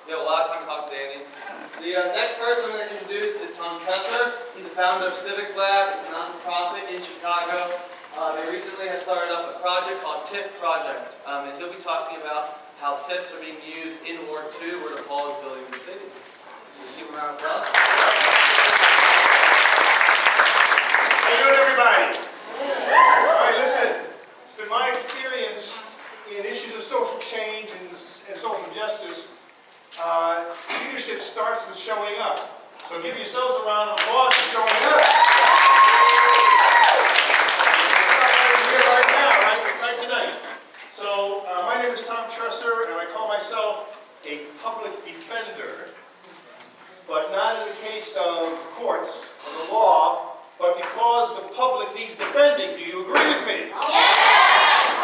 We have a lot of time to talk to Danny. The next person I'm going to introduce is Tom Tresser. He's the founder of CivicLab. It's a non-profit in Chicago. They recently have started up a project called TIF Project. And he'll be talking about how TIFs are being used in Ward 2, where DePaul is building the city. So give him a round of applause. How you doing, everybody? All right, listen. It's been my experience in issues of social change and social justice. Leadership starts with showing up. So give yourselves a round of applause for showing up. We're here right now, right tonight. So my name is Tom Tresser, and I call myself a public defender, but not in the case of the courts or the law, but because the public needs defending. Do you agree with me? Yes!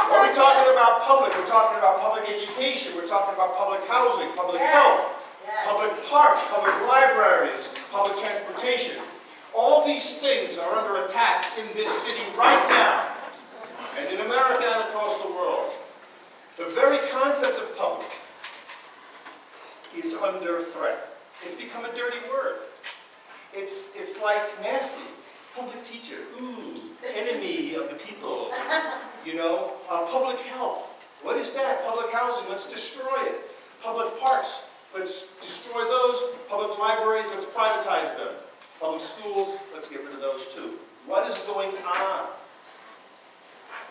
What are we talking about public? We're talking about public education. We're talking about public housing, public health, public parks, public libraries, public transportation. All these things are under attack in this city right now, and in America and across the world. The very concept of public is under threat. It's become a dirty word. It's like nasty. Public teacher, ooh, enemy of the people. You know, public health. What is that? Public housing, let's destroy it. Public parks, let's destroy those. Public libraries, let's privatize them. Public schools, let's get rid of those too. What is going on?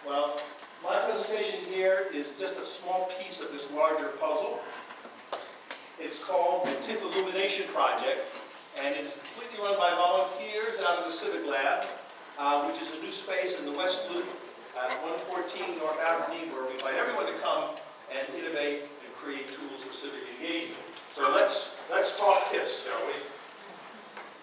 Well, my presentation here is just a small piece of this larger puzzle. It's called the TIF Illumination Project, and it's completely run by volunteers out of the CivicLab, which is a new space in the West Loop at 114 North Aberdeen, where we invite everyone to come and innovate and create tools for civic engagement. So let's talk TIFs, shall we?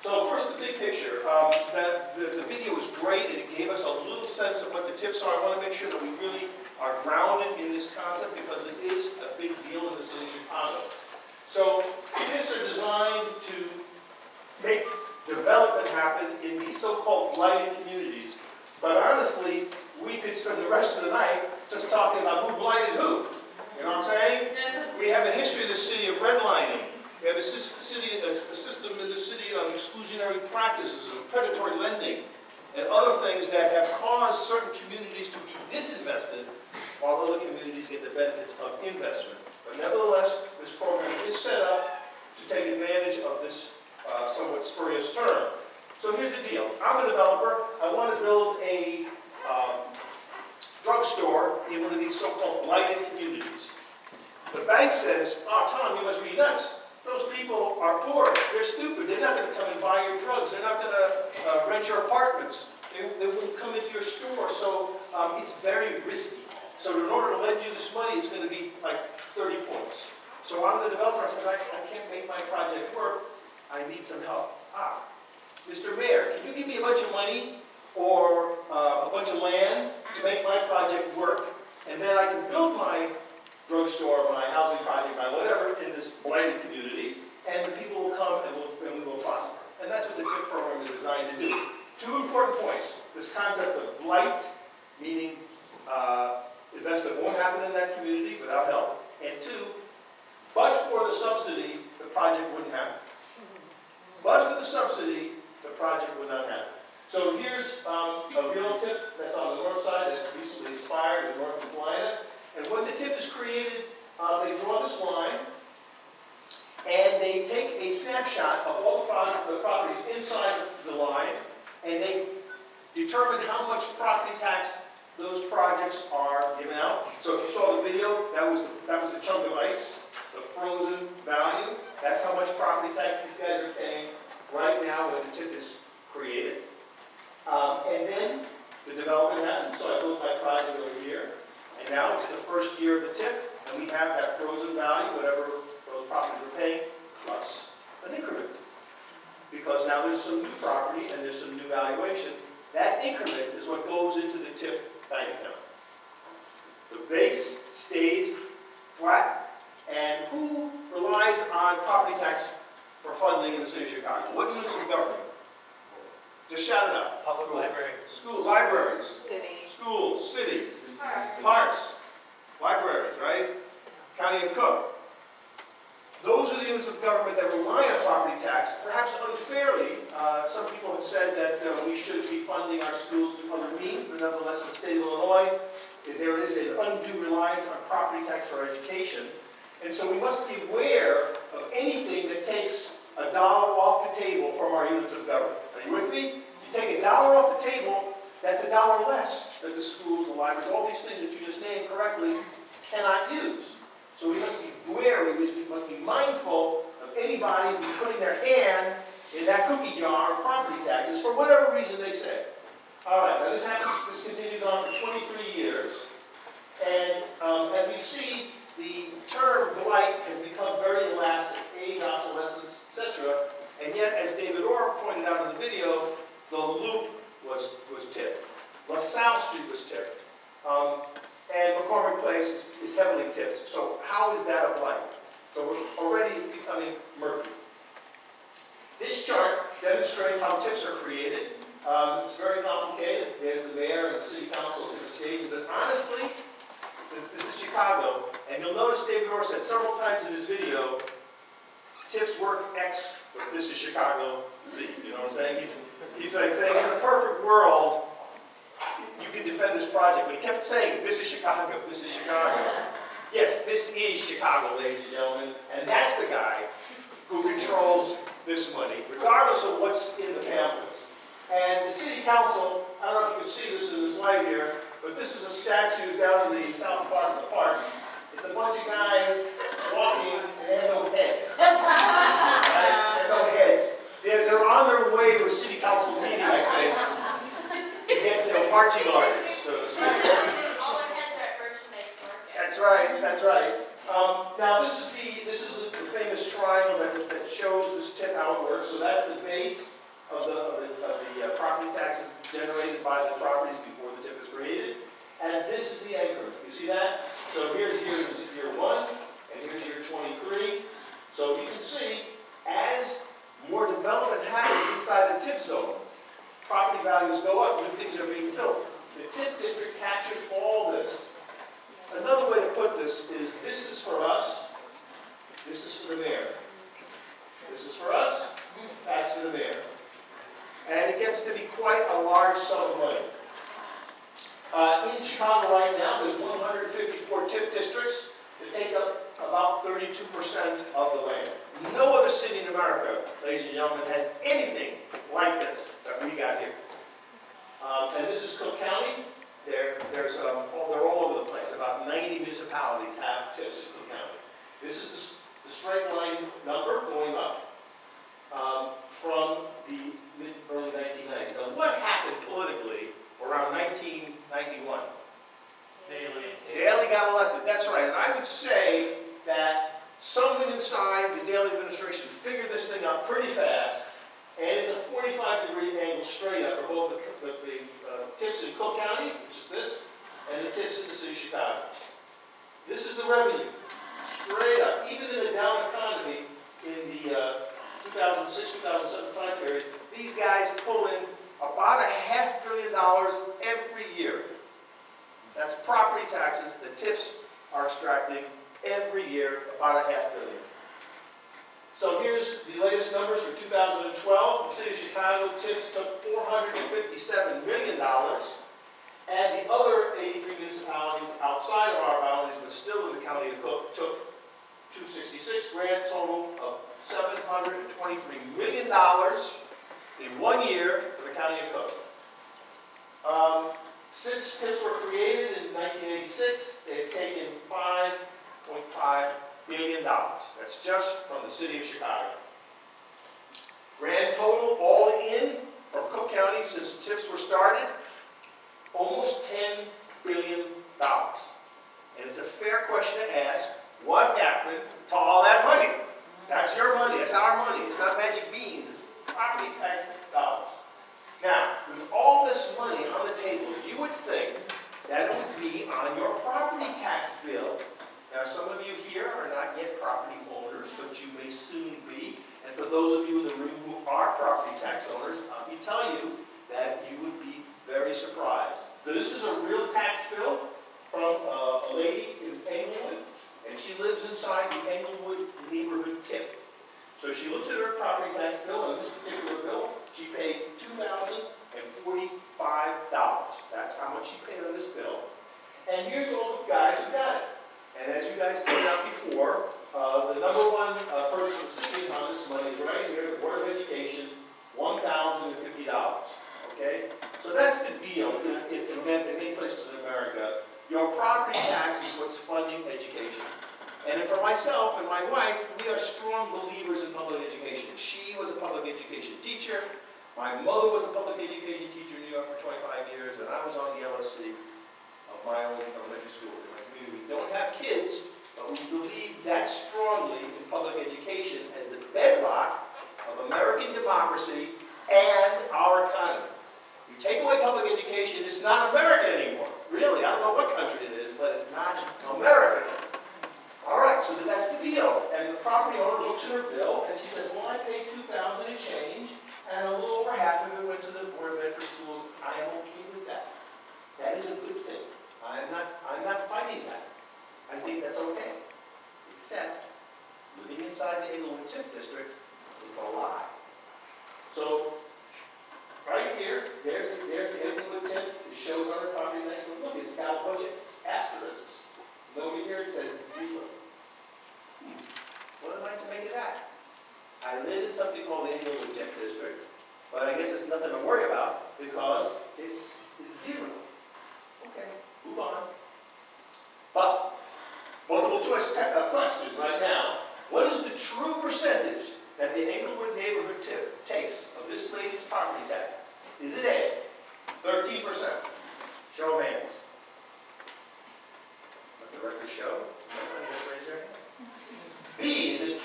So first, the big picture. The video was great, and it gave us a little sense of what the TIFs are. I want to make sure that we really are grounded in this concept because it is a big deal in the city of Chicago. So TIFs are designed to make development happen in these so-called blighted communities. But honestly, we could spend the rest of the night just talking about who blighted who. You know what I'm saying? We have a history of the city of redlining. We have a system in the city of exclusionary practices, of predatory lending, and other things that have caused certain communities to be disinvested, while other communities get the benefits of investment. But nevertheless, this program is set up to take advantage of this somewhat spurious term. So here's the deal. I'm a developer. I want to build a drugstore in one of these so-called blighted communities. The bank says, "Oh, Tom, you must be nuts. Those people are poor. They're stupid. They're not going to come and buy your drugs. They're not going to rent your apartments. They won't come into your store. So it's very risky. So in order to lend you this money, it's going to be like 30 points. So I'm the developer. I says, I can't make my project work. I need some help. Mr. Mayor, can you give me a bunch of money or a bunch of land to make my project work? And then I can build my drugstore, my housing project, my whatever, in this blighted community, and the people will come and we will prosper. And that's what the TIF program is designed to do. Two important points. This concept of blight, meaning investment won't happen in that community without help. And two, but for the subsidy, the project wouldn't happen. But for the subsidy, the project would not happen. So here's a real TIF that's on the north side that recently expired in North Carolina. And when the TIF is created, they draw this line, and they take a snapshot of all the properties inside the line, and they determine how much property tax those projects are given out. So if you saw the video, that was the chunk of ice, the frozen value. That's how much property tax these guys are paying right now when the TIF is created. And then the development happens. So I built my project over here. And now it's the first year of the TIF, and we have that frozen value, whatever those properties are paying, plus an increment. Because now there's some new property and there's some new valuation. That increment is what goes into the TIF bank account. The base stays flat, and who relies on property tax for funding in the city of Chicago? What units of government? Just shout it out. Public library. School, libraries. City. Schools, city. Parks, libraries, right? County of Cook. Those those are the units of government that rely on property tax, perhaps unfairly. Some people have said that we should be funding our schools through other means, but nonetheless, in the state of Illinois, there is an undue reliance on property tax for education. And so we must be aware of anything that takes $1 off the table from our units of government. Are you with me? You take $1 off the table, that's $1 less that the schools, the libraries, all these things that you just named correctly cannot use. So we must be wary, we must be mindful of anybody who's putting their hand in that cookie jar of property taxes for whatever reason they say. All right, now this continues on for 23 years. And as we see, the term blight has become very elastic, age, obsolescence, etc. And yet, as David Orr pointed out in the video, the Loop was TIFed. LaSalle Street was TIFed. And McCormick Place is heavily TIFed. So how is that a blight? So already it's becoming murky. This chart demonstrates how TIFs are created. It's very complicated. There's the mayor and the city council at different stages. But honestly, since this is Chicago, and you'll notice David Orr said several times in his video, TIFs work X, but this is Chicago Z. You know what I'm saying? He's like saying, in a perfect world, you can defend this project. But he kept saying, this is Chicago, this is Chicago. Yes, this is Chicago, ladies and gentlemen. And that's the guy who controls this money, regardless of what's in the pamphlets. And the city council, I don't know if you can see this in this light here, but this is a statue down in the south part of the park. It's a bunch of guys walking and they have no heads. Right? They have no heads. They're on their way to a city council meeting, I think, to get marching orders, so to speak. All their heads are at merchandise market. That's right, that's right. Now this is the famous triangle that shows this TIF how it works. So that's the base of the property taxes generated by the properties before the TIF is created. And this is the increment. You see that? So here's year 1, and here's year 23. So you can see, as more development happens inside a TIF zone, property values go up, new things are being built. The TIF district captures all this. Another way to put this is for us, this is for the mayor. This is for us, that's for the mayor. And it gets to be quite a large sum of money. In Chicago right now, there's 154 TIF districts that take up about 32% of the land. No other city in America, ladies and gentlemen, has anything like this that we got here. And this is Cook County. They're all over the place. About 90 municipalities have TIFs in Cook County. This is the straight line number going up from the early 1990s. Now, what happened politically around 1991? Daley got elected. That's right. And I would say that someone inside the Daley administration figured this thing out pretty fast. And it's a 45-degree angle straight up for both the TIFs in Cook County, which is this, and the TIFs in the city of Chicago. This is the revenue, straight up. Even in a down economy in the 2006-2007 time period, these guys pull in about $500 million every year. That's property taxes the TIFs are extracting every year, about $500 million. So here's the latest numbers for 2012. The city of Chicago TIFs took $457 million, and the other 83 municipalities outside of our boundaries, but still in the county of Cook, took $266, grand total of $723 million in 1 year for the county of Cook. Since TIFs were created in 1986, they've taken $5.5 billion. That's just from the city of Chicago. Grand total, all in, from Cook County since TIFs were started, almost $10 billion. And it's a fair question to ask, what happened to all that money? That's your money, that's our money. It's not magic beans, it's property tax dollars. Now, with all this money on the table, you would think that it would be on your property tax bill. Now, some of you here are not yet property owners, but you may soon be. And for those of you in the room who are property tax owners, let me tell you that you would be very surprised. So this is a real tax bill from a lady in Englewood, and she lives inside the Englewood neighborhood TIF. So she looks at her property tax bill, and this particular bill, she paid $2,045. That's how much she paid on this bill. And here's all the guys who got it. And as you guys pointed out before, the number one person sitting on this money is right here, the Board of Education, $1,050. Okay? So that's the deal in many places in America. Your property tax is what's funding education. And for myself and my wife, we are strong believers in public education. She was a public education teacher. My mother was a public education teacher in New York for 25 years, and I was on the LSC of my own elementary school in my community. We don't have kids, but we believe that strongly in public education as the bedrock of American democracy and our economy. You take away public education, it's not America anymore. Really, I don't know what country it is, but it's not America. All right, so that's the deal. And the property owner looks at her bill, and she says, well, I paid $2,000 and change, and a little over half of it went to the Board of Ed for schools. I am okay with that. That is a good thing. I'm not fighting that. I think that's okay. Except, living inside the Inglewood TIF district, it's a lie. So, right here, there's the Inglewood TIF. It shows on her property tax bill. Look, it's got a bunch of asterisks. Over here it says 0. What am I to make of that? I live in something called the Inglewood TIF district, but I guess it's nothing to worry about because it's 0. Okay, move on. But, multiple choice question right now. What is the true percentage that the Inglewood neighborhood TIF takes of this lady's property taxes? Is it A, 13%? Show of hands. Let the record show. Raise their hand. B, is it 24%?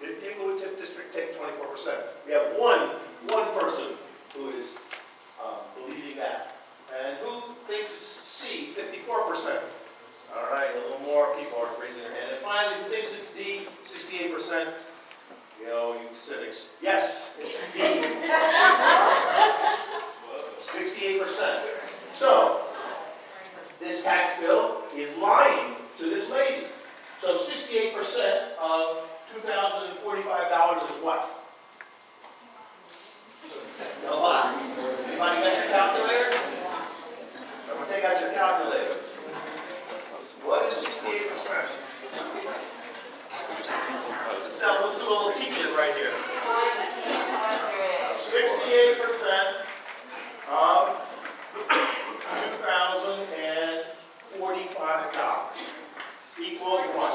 Did the Inglewood TIF district take 24%? We have one person who is believing that. And who thinks it's C, 54%? All right, a little more people are raising their hand. And finally, who thinks it's D, 68%? You know, you civics. Yes, it's D. 68%. So, this tax bill is lying to this lady. So 68% of $2,045 is what? A lot. Anybody got your calculator? Someone take out your calculator. What is 68%? Let's do a little teaching right here. 68% of $2,045 equals what?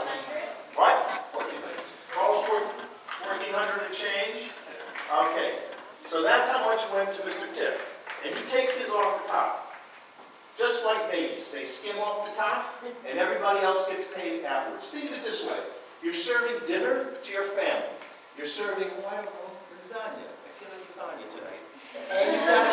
What? 1,400 and change? Okay. So that's how much went to Mr. TIF. And he takes his off the top. Just like Vegas. They skim off the top, and everybody else gets paid afterwards. Think of it this way. You're serving dinner to your family. You're serving, well, I don't know, lasagna. I feel like lasagna tonight. And you've got a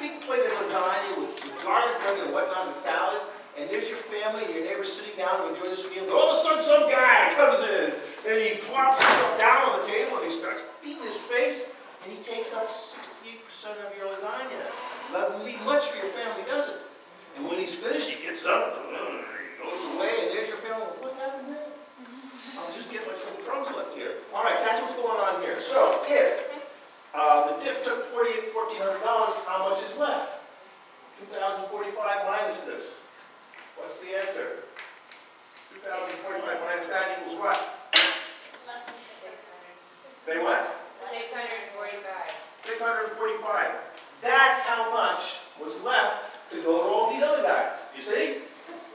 big plate of lasagna with garlic bread and whatnot and salad. And there's your family and your neighbors sitting down to enjoy this meal. But all of a sudden, some guy comes in and he plops himself down on the table and he starts feeding his face. And he takes up 68% of your lasagna. Doesn't leave much for your family, does it? And when he's finished, he gets up, he goes away, and there's your family. What happened there? I'll just get like some crumbs left here. All right, that's what's going on here. So if the TIF took $1,400, how much is left? $2,045 minus this. What's the answer? 2,045 minus that equals what? Less than 600. Say what? 645. 645. That's how much was left to go to all these other guys. You see?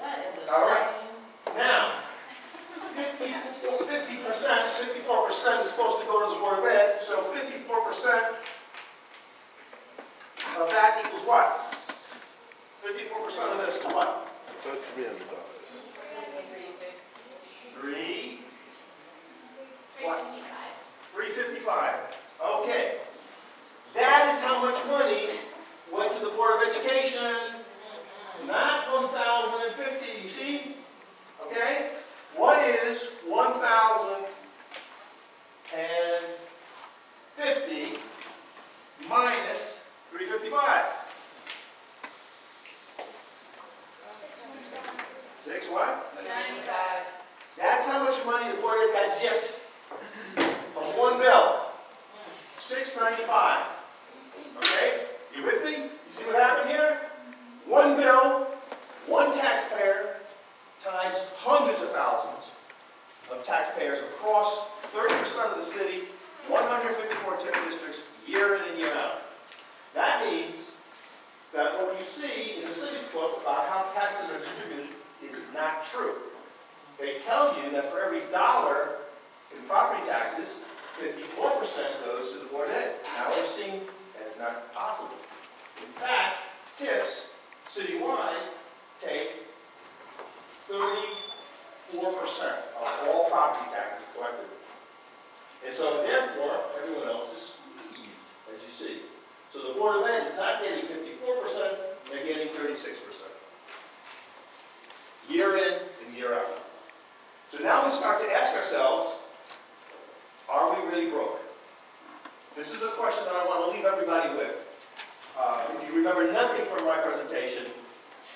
That is a All right. shame. Now, 54% is supposed to go to the Board of Ed, so 54% of that equals what? 54% of this is what? $300. 3. 355. 355. Okay. That is how much money went to the Board of Education. Not 1,050, you see? Okay? What is 1,050 minus 355? That's how much money the board got gypped from one bill. $6.95. Okay? You with me? You see what happened here? One bill, one taxpayer, times hundreds of thousands of taxpayers across 30% of the city, 154 TIF districts, year in and year out. That means that what you see in the Civic's book about how taxes are distributed is not true. They tell you that for every dollar in property taxes, 54% goes to the board head. Now we're seeing that is not possible. In fact, TIFs citywide take 34% of all property taxes collected. And so therefore, everyone else is squeezed, as you see. So the Board of Ed is not getting 54%, they're getting 36%. Year in and year out. So now we start to ask ourselves, are we really broke? This is a question that I want to leave everybody with. If you remember nothing from my presentation,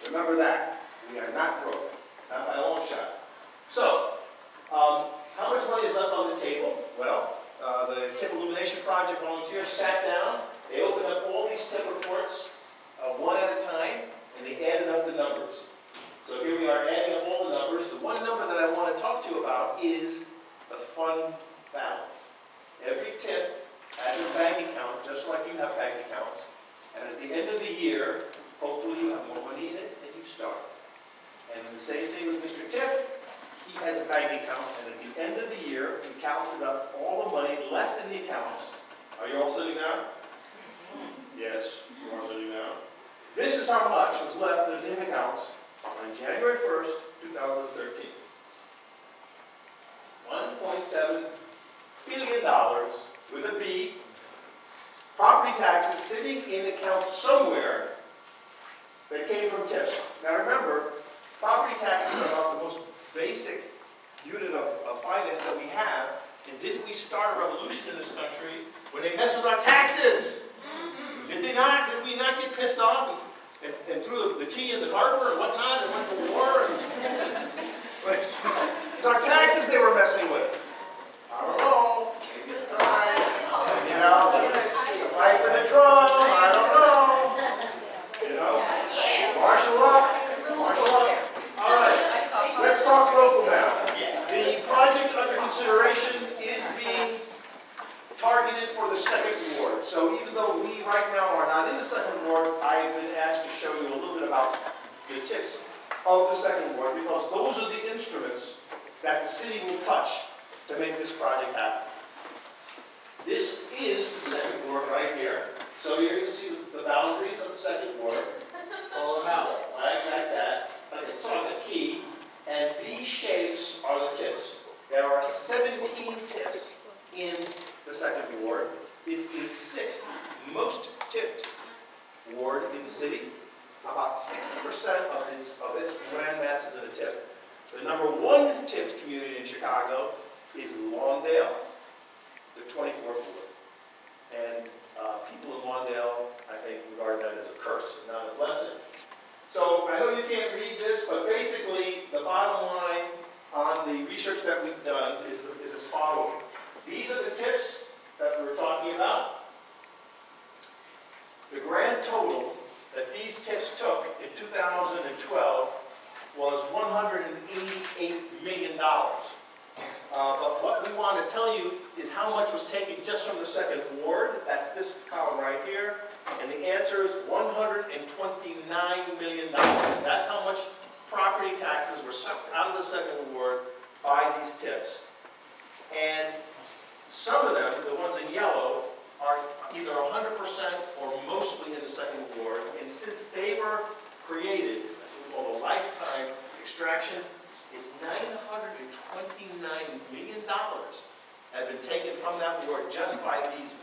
remember that. We are not broke. Not by a long shot. So, how much money is left on the table? Well, the TIF Illumination Project volunteers sat down, they opened up all these TIF reports, one at a time, and they added up the numbers. So here we are adding up all the numbers. The one number that I want to talk to you about is the fund balance. Every TIF has a bank account, just like you have bank accounts. And at the end of the year, hopefully you have more money in it than you started. And the same thing with Mr. TIF. He has a bank account, and at the end of the year, we counted up all the money left in the accounts. Are you all sitting down? Yes, you are sitting down. This is how much was left in the TIF accounts on January 1st, 2013. $1.7 billion with a B. Property taxes sitting in accounts somewhere that came from TIFs. Now remember, property taxes are about the most basic unit of finance that we have. And didn't we start a revolution in this country when they messed with our taxes? Did they not? Did we not get pissed off and threw the tea in the harbor and whatnot and went to war? It's our taxes they were messing with. I don't know. Maybe it's time. You know, the pipe and the drum. I don't know. You know, marshal up. Marshal up. All right. Let's talk local now. The project under consideration is being targeted for the second ward. So even though we right now are not in the second ward, I have been asked to show you a little bit about the tips of the second ward, because those are the instruments that the city will touch to make this project happen. This is the second ward right here. So here you can see the boundaries of the second ward. Pull them out like that, like it's on a key. And these shapes are the tips. There are 17 tips in the second ward. It's the sixth most tipped ward in the city. About 60% of its land mass is in a tip. The number one tipped community in Chicago is Lawndale, the 24th ward. And people in Lawndale, I think, regard that as a curse, not a blessing. So I know you can't read this, but basically the bottom line on the research that we've done is as follows. These are the tips that we're talking about. The grand total that these tips took in 2012 was $188 million. But what we want to tell you is how much was taken just from the second ward. That's this column right here. And the answer is $129 million. That's how much property taxes were sucked out of the second ward by these tips. And some of them, the ones in yellow, are either 100% or mostly in the second ward. And since they were created, that's what we call a lifetime extraction, it's $929 million have been taken from that ward just by these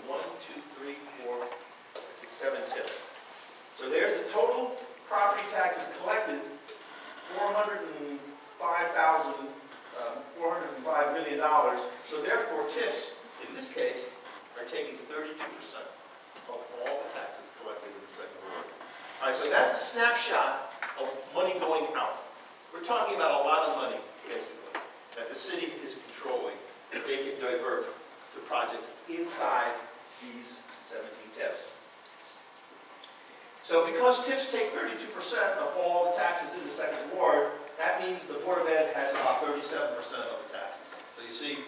7 tips. So there's the total property taxes collected, $405 million. So therefore, TIFs, in this case, are taking 32% of all the taxes collected in the second ward. All right, so that's a snapshot of money going out. We're talking about a lot of money, basically. that the city is controlling, that they can divert to projects inside these 17 TIFs. So because TIFs take 32% of all the taxes in the second ward, that means the Board of Ed has about 37% of the taxes. So you see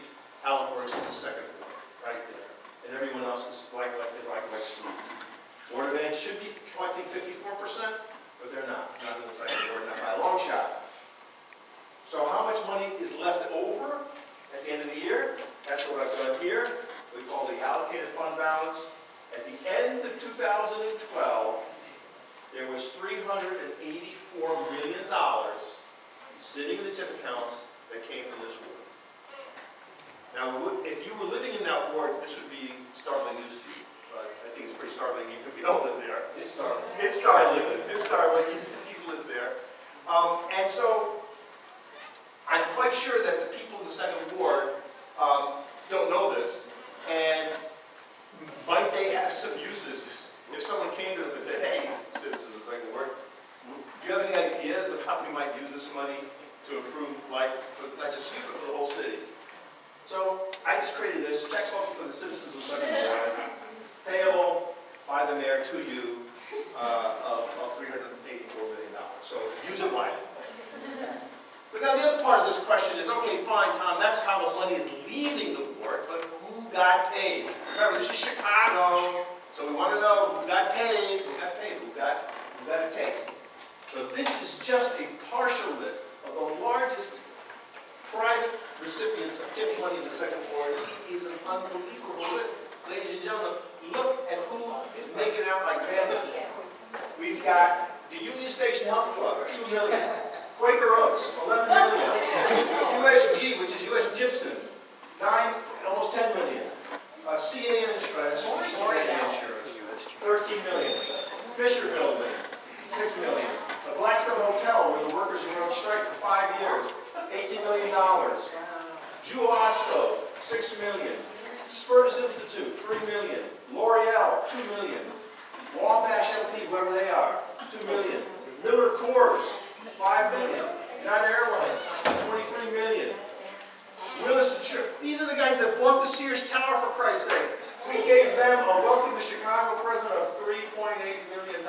how it works in the second ward, right there. And everyone else is like my school. Board of Ed should be collecting 54%, but they're not in the second ward, not by a long shot. So how much money is left over at the end of the year? That's what I've done here. We call the allocated fund balance. At the end of 2012, there was $384 million sitting in the TIF accounts that came from this ward. Now, if you were living in that ward, this would be startling news to you. But I think it's pretty startling even if you don't live there. It's startling. It's startling. It's startling. He lives there. And so, I'm quite sure that the people in the second ward don't know this. And might they have some uses? If someone came to them and said, hey, citizens of the second ward, do you have any ideas of how we might use this money to improve life for not just you, but for the whole city? So I just created this checkbook for the citizens of the second ward, payable by the mayor to you of $384 million. So use it wisely. But now the other part of this question is, okay, fine, Tom, that's how the money is leaving the ward, but who got paid? Remember, this is Chicago, so we want to know who got paid, who got a taste. So this is just a partial list of the largest private recipients of TIF money in the second ward. It is an unbelievable list. Ladies and gentlemen, look at who is making out like bandits. We've got the Union Station Health Club, $2 million. Quaker Oats, $11 million. USG, which is US Gypsum, almost $10 million. CAN Insurance, $13 million. Fisher Building, $6 million. The Blackstone Hotel, where the workers were on strike for 5 years, $18 million. Jewel Osco, $6 million. Spurtis Institute, $3 million. L'Oreal, $2 million. Wabash LP, whoever they are, $2 million. Miller Coors, $5 million. United Airlines, $23 million. Willis Insurance. These are the guys that bought the Sears Tower, for Christ's sake. We gave them a welcome to Chicago present of $3.8 million.